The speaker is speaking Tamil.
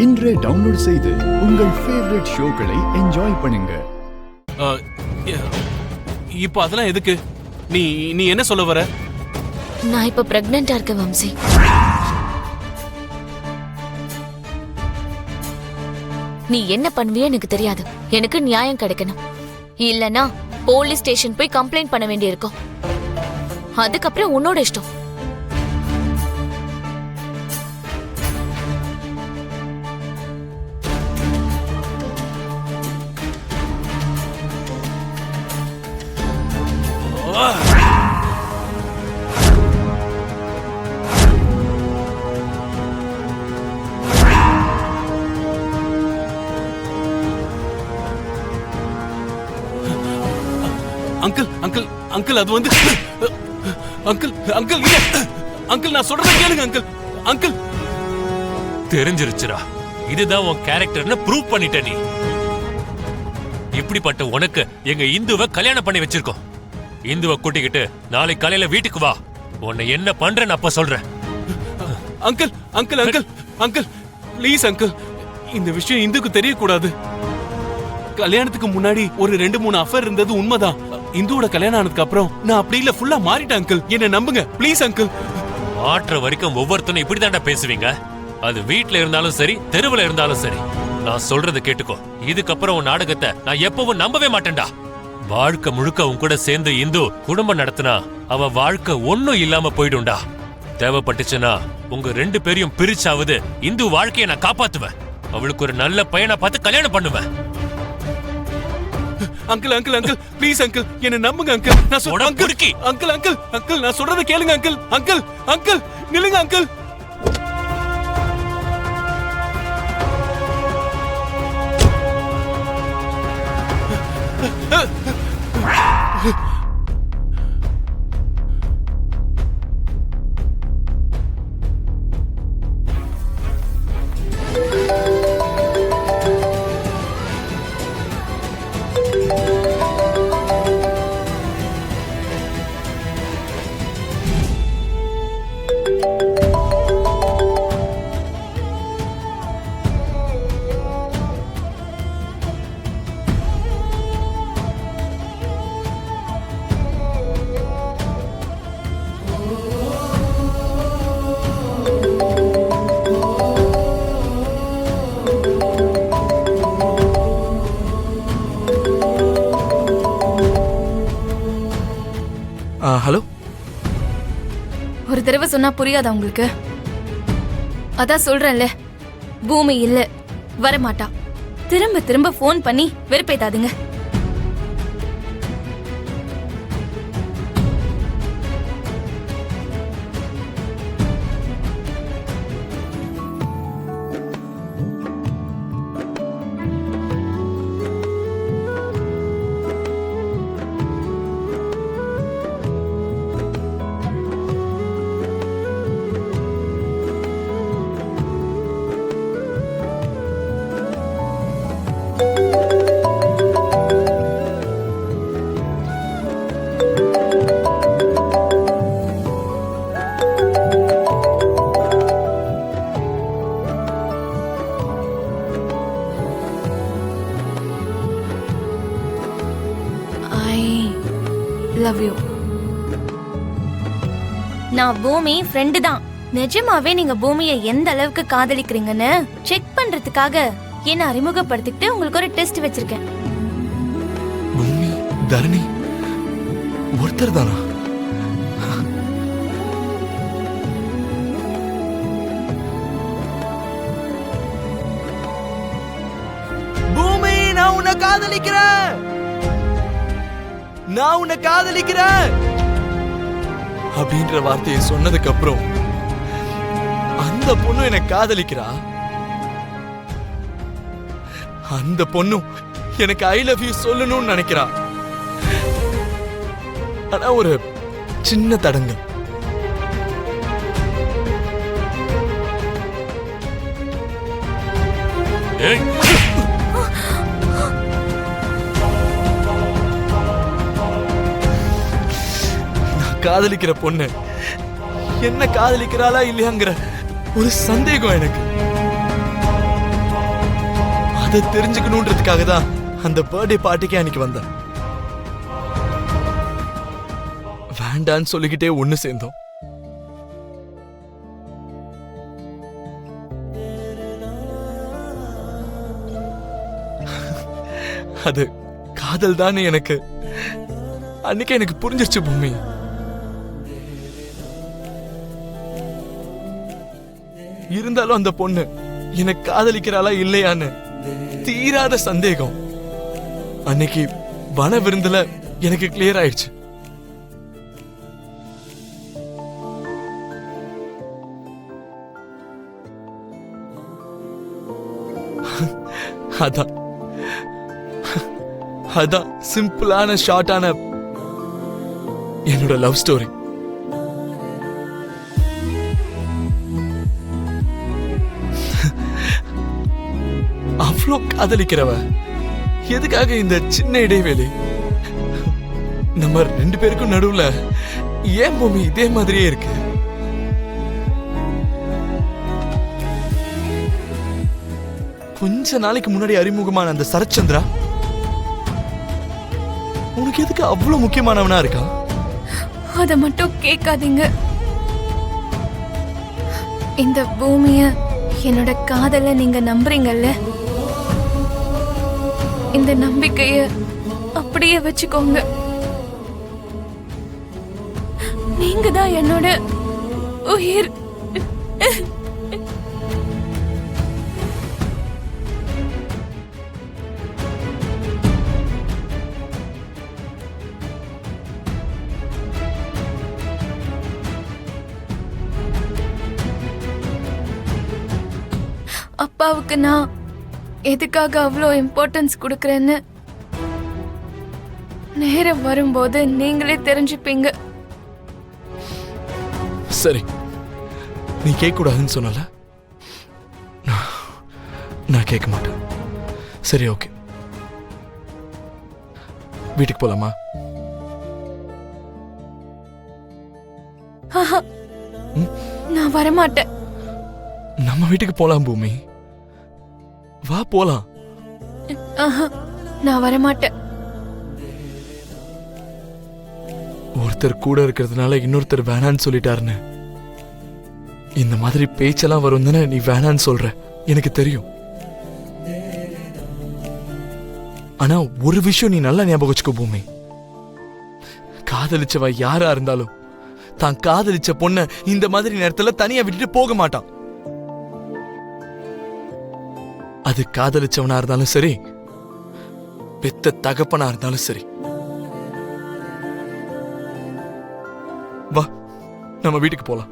இன்றே டவுன்லோட் செய்து உங்கள் ஃபேவரட் ஷோக்களை என்ஜாய் பண்ணுங்க. இப்போ அதெல்லாம் எதுக்கு? நீ நீ என்ன சொல்ல வர? நான் இப்ப பிரெக்னெண்டா இருக்கேன் வம்சி. நீ என்ன பண்ணுவியோ எனக்கு தெரியாது. எனக்கு நியாயம் கிடைக்கணும். இல்லனா போலீஸ் ஸ்டேஷன் போய் கம்ப்ளைண்ட் பண்ண வேண்டியிருக்கும். அதுக்கப்புறம் உன்னோட இஷ்டம். அங்கிள் அங்கிள் அங்கிள் அது வந்து அங்கிள் அங்கிள் அங்கிள் நான் சொல்றத கேளுங்க அங்கிள். அங்கிள் தெரிஞ்சிருச்சுடா, இதுதான் உன் கேரக்டர்னு ப்ரூவ் பண்ணிட்ட. நீ இப்படிப்பட்ட உனக்கு எங்க இந்துவை கல்யாணம் பண்ணி வச்சிருக்கோம். இந்துவை கூட்டிக்கிட்டு நாளைக்கு காலையில வீட்டுக்கு வா. உன்னை என்ன பண்றேன்னு அப்ப சொல்றேன். Uncle uncle uncle uncle please uncle, இந்த விஷயம் இந்துக்கு தெரியக்கூடாது. கல்யாணத்துக்கு முன்னாடி ஒரு 2-3 அஃபேர் இருந்தது உண்மைதான். இந்துவோட கல்யாணம் ஆனதுக்கு அப்புறம் நான் அப்படி இல்ல, ஃபுல்லா மாறிட்டேன் அங்கிள். என்ன நம்புங்க ப்ளீஸ் அங்கிள். மாற்ற வரைக்கும் ஒவ்வொருத்தனும் இப்படிதான்டா பேசுவீங்க. அது வீட்ல இருந்தாலும் சரி, தெருவுல இருந்தாலும் சரி. நான் சொல்றது கேட்டுக்கோ. இதுக்கப்புறம் உன் நாடகத்தை நான் எப்பவும் நம்பவே மாட்டேன்டா. வாழ்க்கை முழுக்க உன் கூட சேர்ந்து இந்து குடும்பம் நடத்தினா அவ வாழ்க்கை ஒன்னும் இல்லாம போயிடும்டா. தேவைப்பட்டுச்சுன்னா உங்க 2 பேரையும் பிரிச்சாவது இந்து வாழ்க்கையை நான் காப்பாத்துவேன். அவளுக்கு ஒரு நல்ல பையனை பார்த்து கல்யாணம் பண்ணுவேன். Uncle uncle uncle please uncle, என்ன நம்புங்க அங்கிள். நான் சொல்றேன் அங்கிள் அங்கிள் அங்கிள் அங்கிள் நான் சொல்றத கேளுங்க அங்கிள். அங்கிள் அங்கிள் நில்லுங்க அங்கிள். ஹலோ. ஒரு தடவை சொன்னா புரியாதா உங்களுக்கு? அதான் சொல்றேன்ல, பூமி இல்ல வரமாட்டா. திரும்ப திரும்ப போன் பண்ணி வெறுப்பேத்தாதுங்க. Love you. நான் பூமி ஃப்ரெண்டு தான். நிஜமாவே நீங்க பூமியை எந்த அளவுக்கு காதலிக்கிறீங்கன்னு செக் பண்றதுக்காக என்ன அறிமுகப்படுத்திட்டு உங்களுக்கு ஒரு டெஸ்ட் வச்சிருக்கேன். பூமி தரணி ஒருத்தர் தானா? பூமி நான் உன்னை காதலிக்கிறேன். நான் உன்னை காதலிக்கிறேன் அப்படின்ற வார்த்தையை சொன்னதுக்கு அப்புறம் அந்த பொண்ணு என்னை காதலிக்கிறா. அந்த பொண்ணு எனக்கு ஐ லவ் யூ சொல்லணும்னு நினைக்கிறா. ஆனா ஒரு சின்ன தடங்கல். காதலிக்கிற பொண்ணு என்ன காதலிக்கிறாளா இல்லையாங்கிற ஒரு சந்தேகம் எனக்கு. அதை தெரிஞ்சுக்கணுன்றதுக்காக தான் அந்த பர்த்டே பார்ட்டிக்கு அன்னைக்கு வந்தேன். வேண்டான்னு சொல்லிக்கிட்டே ஒண்ணு சேர்ந்தோம். அது காதல் தானே எனக்கு அன்னைக்கு எனக்கு புரிஞ்சிருச்சு பூமி. இருந்தாலும் அந்த பொண்ணு எனக்கு காதலிக்கிறாளா இல்லையான்னு தீராத சந்தேகம் அன்னைக்கு வன விருந்துல எனக்கு கிளியர் ஆயிடுச்சு. அதான் அதான் சிம்பிளான ஷார்ட்டான என்னோட லவ் ஸ்டோரி. அவ்வளோ காதலிக்கிறவ எதுக்காக இந்த சின்ன இடைவேளை? நம்ம ரெண்டு பேருக்கும் நடுவுல ஏன் பூமி இதே மாதிரியே இருக்கு? கொஞ்ச நாளைக்கு முன்னாடி அறிமுகமான அந்த சரச்சந்திரா உனக்கு எதுக்கு அவ்வளவு முக்கியமானவனா இருக்கா? அத மட்டும் கேட்காதீங்க. இந்த பூமிய என்னோட காதல நீங்க நம்புறீங்கல்ல, இந்த நம்பிக்கைய அப்படியே வச்சுக்கோங்க. நீங்க தான் என்னோட உயிர். அப்பாவுக்கு நான் எதுக்காக அவ்வளோ இம்பார்ட்டன்ஸ் கொடுக்கறேன்னு நேரம் வரும்போது நீங்களே தெரிஞ்சுப்பீங்க. சரி, நீ கேட்க கூடாதுன்னு சொன்னல, நான் கேட்க மாட்டேன். சரி, ஓகே, வீட்டுக்கு போலாமா? நான் வரமாட்டேன். நம்ம வீட்டுக்கு போலாம் பூமி, வா போலாம். நான் வரமாட்டேன். ஒருத்தர் கூட இருக்கிறதுனால இன்னொருத்தர் வேணான்னு சொல்லிட்டாருன்னு இந்த மாதிரி பேச்செல்லாம் வரும் தானே நீ வேணான்னு சொல்ற, எனக்கு தெரியும். ஆனா ஒரு விஷயம் நீ நல்லா ஞாபகம் வச்சுக்கோ பூமி, காதலிச்சவ யாரா இருந்தாலும் தான் காதலிச்ச பொண்ண இந்த மாதிரி நேரத்துல தனியா விட்டுட்டு போக மாட்டான். அது காதலிச்சவனா இருந்தாலும் சரி, பெத்த தகப்பனா இருந்தாலும் சரி. வா, நம்ம வீட்டுக்கு போலாம்.